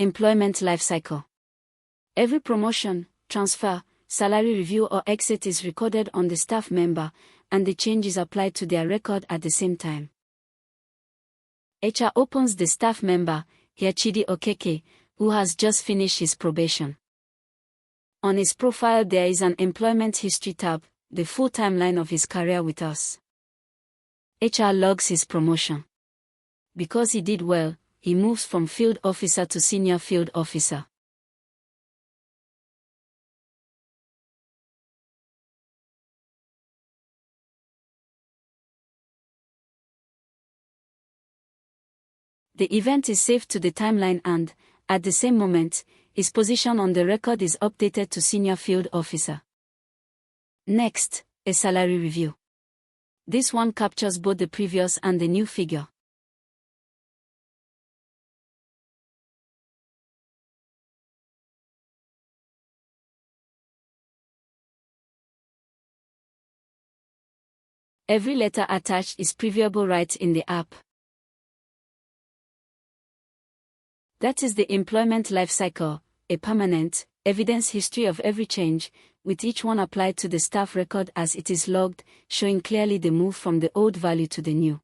Employment lifecycle. Every promotion, transfer, salary review or exit is recorded on the staff member, and the change is applied to their record at the same time. HR opens the staff member, here Chidi Okeke, who has just finished his probation. On his profile there is an employment history tab, the full timeline of his career with us. HR logs his promotion. Because he did well, he moves from field officer to senior field officer. The event is saved to the timeline and, at the same moment, his position on the record is updated to senior field officer. Next, a salary review. This one captures both the previous and the new figure. Every letter attached is previewable right in the app. That is the employment lifecycle, a permanent, evidence history of every change, with each one applied to the staff record as it is logged, showing clearly the move from the old value to the new.